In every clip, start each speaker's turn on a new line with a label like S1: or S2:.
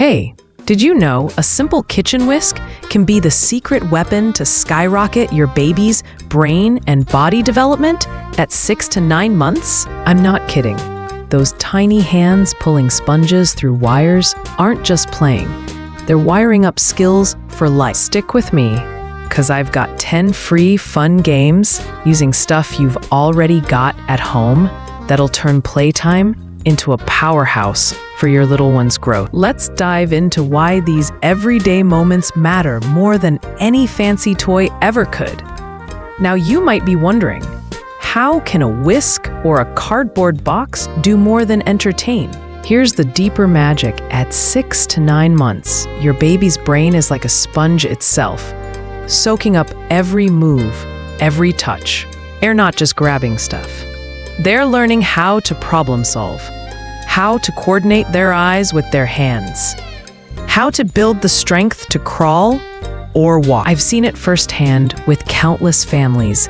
S1: Hey, did you know a simple kitchen whisk can be the secret weapon to skyrocket your baby's brain and body development at 6 to 9 months? I'm not kidding. Those tiny hands pulling sponges through wires aren't just playing. They're wiring up skills for life. Stick with me, because I've got 10 free fun games using stuff you've already got at home that'll turn playtime into a powerhouse for your little one's growth. Let's dive into why these everyday moments matter more than any fancy toy ever could. Now, you might be wondering, how can a whisk or a cardboard box do more than entertain? Here's the deeper magic. At 6 to 9 months, your baby's brain is like a sponge itself, soaking up every move, every touch. They're not just grabbing stuff. They're learning how to problem solve, how to coordinate their eyes with their hands, how to build the strength to crawl or walk. I've seen it firsthand with countless families.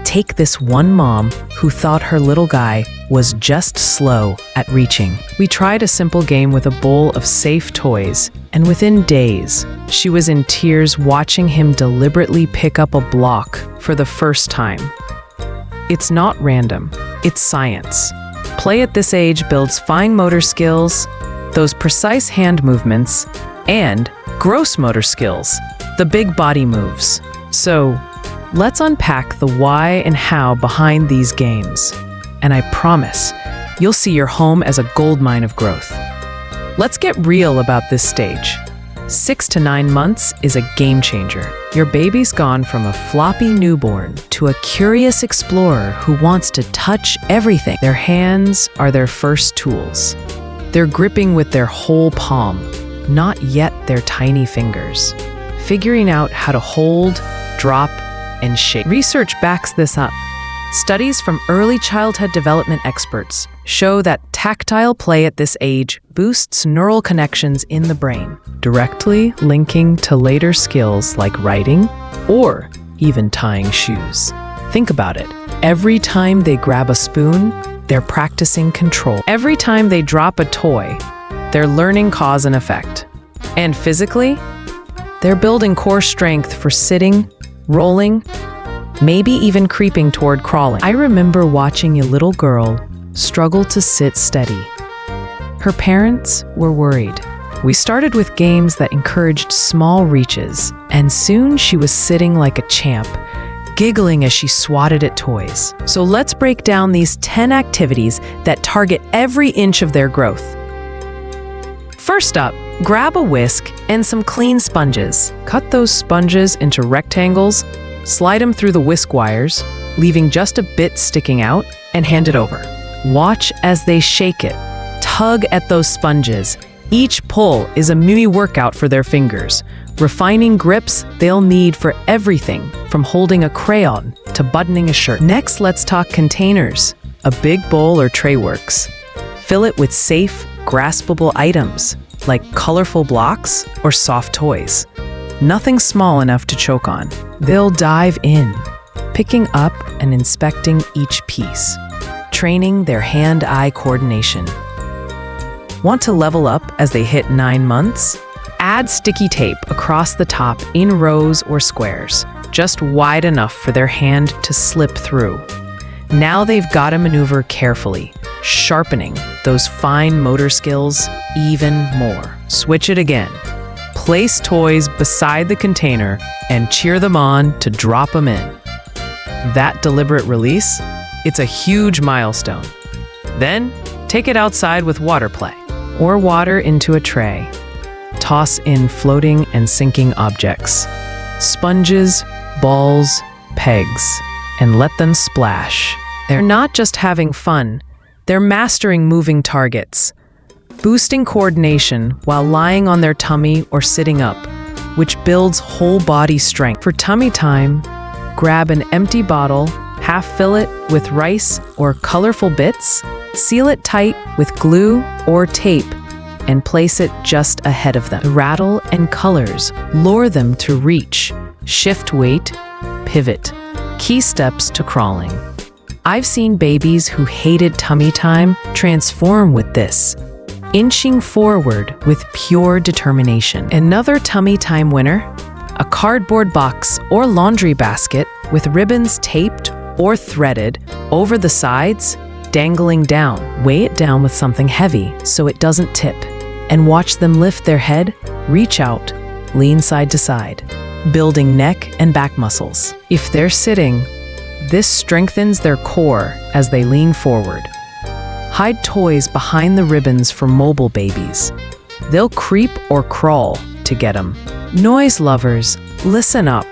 S1: Take this one mom who thought her little guy was just slow at reaching. We tried a simple game with a bowl of safe toys, and within days, she was in tears watching him deliberately pick up a block for the first time. It's not random, it's science. Play at this age builds fine motor skills, those precise hand movements, and gross motor skills, the big body moves. So, let's unpack the why and how behind these games. And I promise, you'll see your home as a goldmine of growth. Let's get real about this stage. 6 to 9 months is a game changer. Your baby's gone from a floppy newborn to a curious explorer who wants to touch everything. Their hands are their first tools. They're gripping with their whole palm, not yet their tiny fingers, figuring out how to hold, drop, and shake. Research backs this up. Studies from early childhood development experts show that tactile play at this age boosts neural connections in the brain, directly linking to later skills like writing or even tying shoes. Think about it. Every time they grab a spoon, they're practicing control. Every time they drop a toy, they're learning cause and effect. And physically, they're building core strength for sitting, rolling, maybe even creeping toward crawling. I remember watching a little girl struggle to sit steady. Her parents were worried. We started with games that encouraged small reaches, and soon she was sitting like a champ, giggling as she swatted at toys. So let's break down these 10 activities that target every inch of their growth. First up, grab a whisk and some clean sponges. Cut those sponges into rectangles, slide them through the whisk wires, leaving just a bit sticking out, and hand it over. Watch as they shake it. Tug at those sponges. Each pull is a mini workout for their fingers, refining grips they'll need for everything from holding a crayon to buttoning a shirt. Next, let's talk containers. A big bowl or tray works. Fill it with safe, graspable items like colorful blocks or soft toys. Nothing small enough to choke on. They'll dive in, picking up and inspecting each piece, training their hand-eye coordination. Want to level up as they hit 9 months? Add sticky tape across the top in rows or squares, just wide enough for their hand to slip through. Now they've got to maneuver carefully, sharpening those fine motor skills even more. Switch it again. Place toys beside the container and cheer them on to drop them in. That deliberate release, it's a huge milestone. Then, take it outside with water play. Or water into a tray. Toss in floating and sinking objects. Sponges, balls, pegs, and let them splash. They're not just having fun, they're mastering moving targets, boosting coordination while lying on their tummy or sitting up, which builds whole body strength. For tummy time, grab an empty bottle, half fill it with rice or colorful bits, seal it tight with glue or tape, and place it just ahead of them. Rattle and colors lure them to reach, shift weight, pivot. Key steps to crawling. I've seen babies who hated tummy time transform with this. inching forward with pure determination. Another tummy time winner, a cardboard box or laundry basket with ribbons taped or threaded over the sides, dangling down. Weigh it down with something heavy so it doesn't tip, and watch them lift their head, reach out, lean side to side, building neck and back muscles. If they're sitting, this strengthens their core as they lean forward. Hide toys behind the ribbons for mobile babies. They'll creep or crawl to get them. Noise lovers, listen up.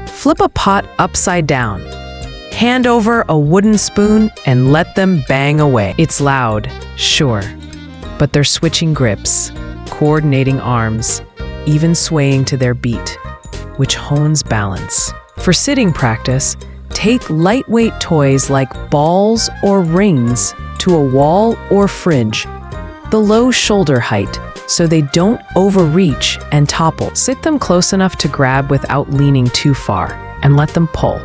S1: Flip a pot upside down. Hand over a wooden spoon and let them bang away. It's loud, sure, but they're switching grips, coordinating arms, even swaying to their beat, which hones balance. For sitting practice, take lightweight toys like balls or rings to a wall or fridge, the low shoulder height, so they don't overreach and topple. Sit them close enough to grab without leaning too far, and let them pull.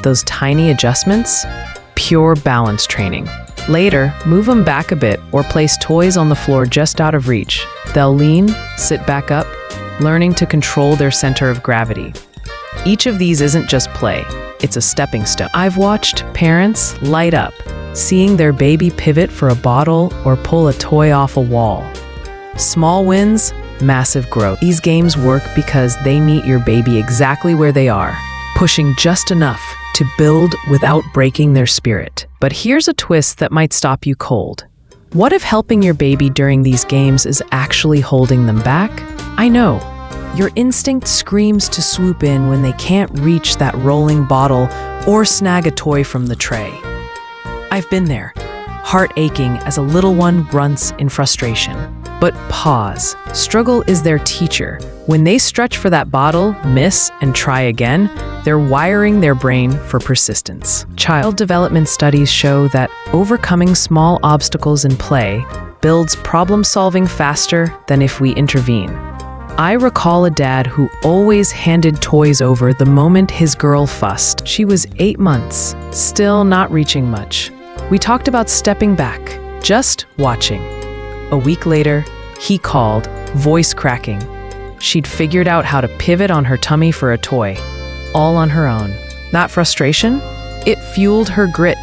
S1: Those tiny adjustments, pure balance training. Later, move them back a bit or place toys on the floor just out of reach. They'll lean, sit back up, learning to control their center of gravity. Each of these isn't just play, it's a stepping stone. I've watched parents light up, seeing their baby pivot for a bottle or pull a toy off a wall. Small wins, massive growth. These games work because they meet your baby exactly where they are, pushing just enough to build without breaking their spirit. But here's a twist that might stop you cold. What if helping your baby during these games is actually holding them back? I know. Your instinct screams to swoop in when they can't reach that rolling bottle or snag a toy from the tray. I've been there, heart aching as a little one grunts in frustration. But pause. Struggle is their teacher. When they stretch for that bottle, miss, and try again, they're wiring their brain for persistence. Child development studies show that overcoming small obstacles in play builds problem-solving faster than if we intervene. I recall a dad who always handed toys over the moment his girl fussed. She was 8 months, still not reaching much. We talked about stepping back, just watching. A week later, he called, voice cracking. She'd figured out how to pivot on her tummy for a toy, all on her own. That frustration? It fueled her grit.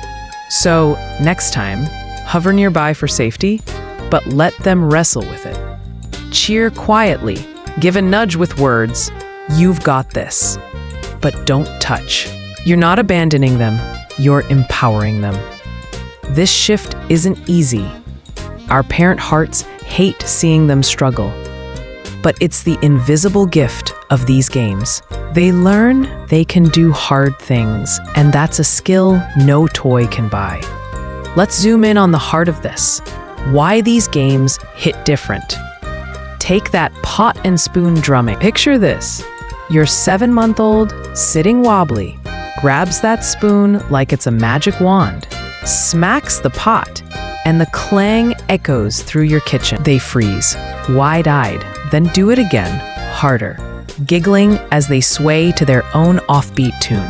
S1: So, next time, hover nearby for safety, but let them wrestle with it. Cheer quietly, give a nudge with words, "You've got this." But don't touch. You're not abandoning them, you're empowering them. This shift isn't easy. Our parent hearts hate seeing them struggle. But it's the invisible gift of these games. They learn they can do hard things, and that's a skill no toy can buy. Let's zoom in on the heart of this. Why these games hit different. Take that pot and spoon drumming. Picture this. Your 7-month-old, sitting wobbly, grabs that spoon like it's a magic wand, smacks the pot, and the clang echoes through your kitchen. They freeze, wide-eyed, then do it again, harder, giggling as they sway to their own offbeat tune.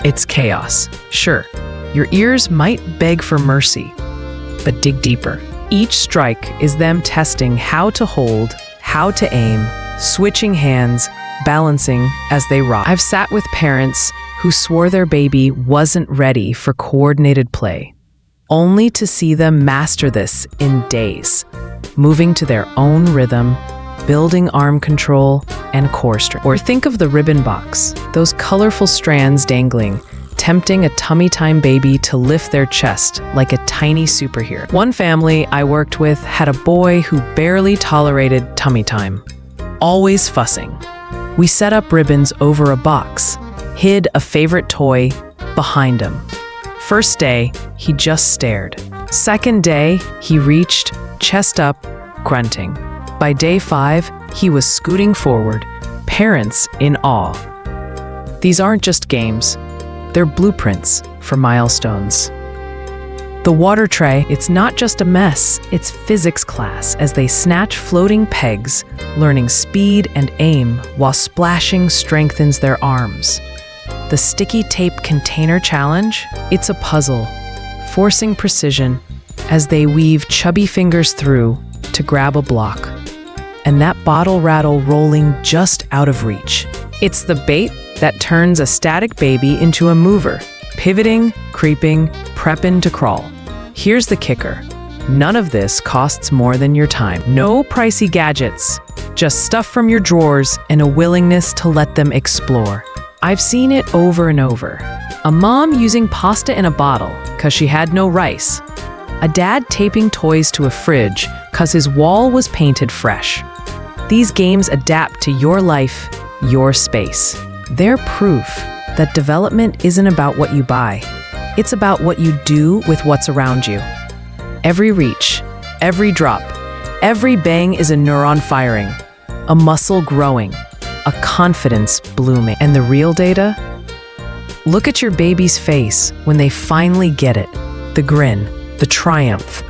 S1: It's chaos. Sure, your ears might beg for mercy, but dig deeper. Each strike is them testing how to hold, how to aim, switching hands, balancing as they rock. I've sat with parents who swore their baby wasn't ready for coordinated play, only to see them master this in days, moving to their own rhythm, building arm control and core strength. Or think of the ribbon box, those colorful strands dangling, tempting a tummy time baby to lift their chest like a tiny superhero. One family I worked with had a boy who barely tolerated tummy time, always fussing. We set up ribbons over a box, hid a favorite toy behind him. First day, he just stared. Second day, he reached, chest up, grunting. By day 5, he was scooting forward, parents in awe. These aren't just games, they're blueprints for milestones. The water tray, it's not just a mess, it's physics class as they snatch floating pegs, learning speed and aim while splashing strengthens their arms. The sticky tape container challenge, it's a puzzle, forcing precision as they weave chubby fingers through, to grab a block, and that bottle rattle rolling just out of reach. It's the bait that turns a static baby into a mover, pivoting, creeping, prepping to crawl. Here's the kicker. None of this costs more than your time. No pricey gadgets, just stuff from your drawers and a willingness to let them explore. I've seen it over and over. A mom using pasta in a bottle because she had no rice. A dad taping toys to a fridge because his wall was painted fresh. These games adapt to your life, your space. They're proof that development isn't about what you buy. It's about what you do with what's around you. Every reach, every drop, every bang is a neuron firing, a muscle growing, a confidence blooming. And the real data? Look at your baby's face when they finally get it. The grin, the triumph.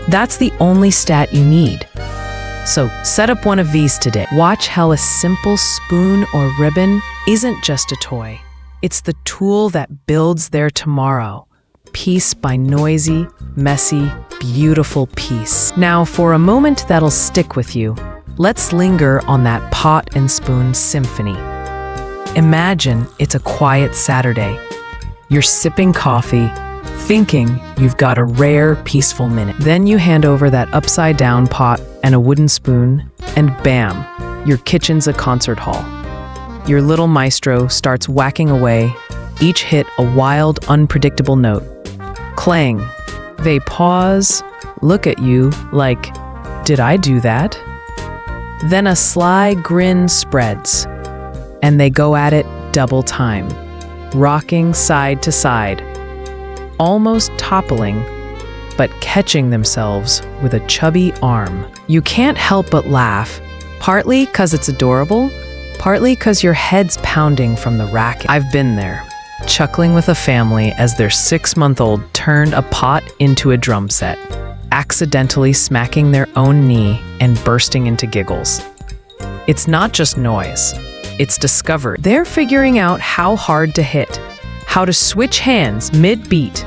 S1: That's the only stat you need. So set up one of these today. Watch how a simple spoon or ribbon isn't just a toy. It's the tool that builds their tomorrow, piece by noisy, messy, beautiful piece. Now, for a moment that'll stick with you, let's linger on that pot and spoon symphony. Imagine it's a quiet Saturday. You're sipping coffee, thinking you've got a rare, peaceful minute. Then you hand over that upside-down pot and a wooden spoon, and bam, your kitchen's a concert hall. Your little maestro starts whacking away, each hit a wild, unpredictable note. Clang. They pause, look at you like, did I do that? Then a sly grin spreads, and they go at it double time, rocking side to side, almost toppling, but catching themselves with a chubby arm. You can't help but laugh, partly 'cause it's adorable, partly 'cause your head's pounding from the racket. I've been there, chuckling with a family as their 6-month-old turned a pot into a drum set, accidentally smacking their own knee and bursting into giggles. It's not just noise, it's discovery. They're figuring out how hard to hit, how to switch hands mid-beat,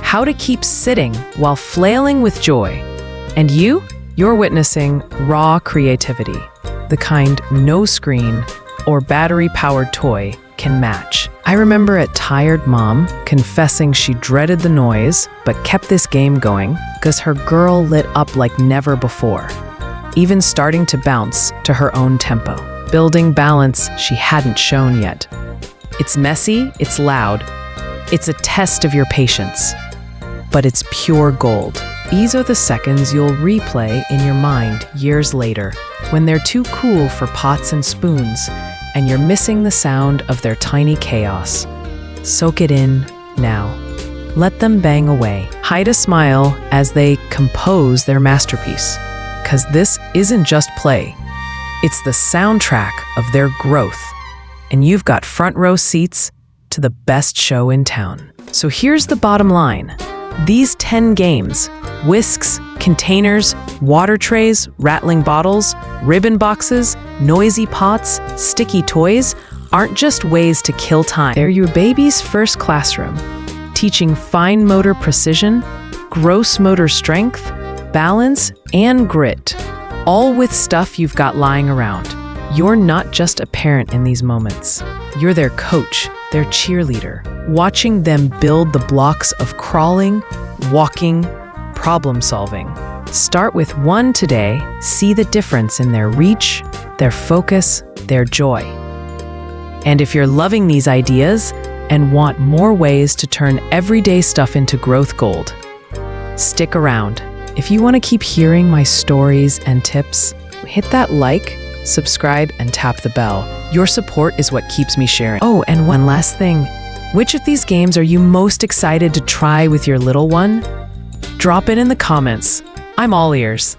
S1: how to keep sitting while flailing with joy. And you're witnessing raw creativity, the kind no screen or battery-powered toy can match. I remember a tired mom confessing she dreaded the noise but kept this game going because her girl lit up like never before, even starting to bounce to her own tempo, building balance she hadn't shown yet. It's messy, it's loud, it's a test of your patience, but it's pure gold. These are the seconds you'll replay in your mind years later, when they're too cool for pots and spoons, and you're missing the sound of their tiny chaos. Soak it in now. Let them bang away. Hide a smile as they compose their masterpiece, because this isn't just play. It's the soundtrack of their growth, and you've got front row seats to the best show in town. So here's the bottom line. These 10 games, whisks, containers, water trays, rattling bottles, ribbon boxes, noisy pots, sticky toys, aren't just ways to kill time. They're your baby's first classroom, teaching fine motor precision, gross motor strength, balance, and grit, all with stuff you've got lying around. You're not just a parent in these moments. You're their coach, their cheerleader, watching them build the blocks of crawling, walking, problem solving. Start with one today, see the difference in their reach, their focus, their joy. And if you're loving these ideas and want more ways to turn everyday stuff into growth gold, stick around. If you want to keep hearing my stories and tips, hit that like, subscribe, and tap the bell. Your support is what keeps me sharing. Oh, and one last thing. Which of these games are you most excited to try with your little one? Drop it in the comments. I'm all ears.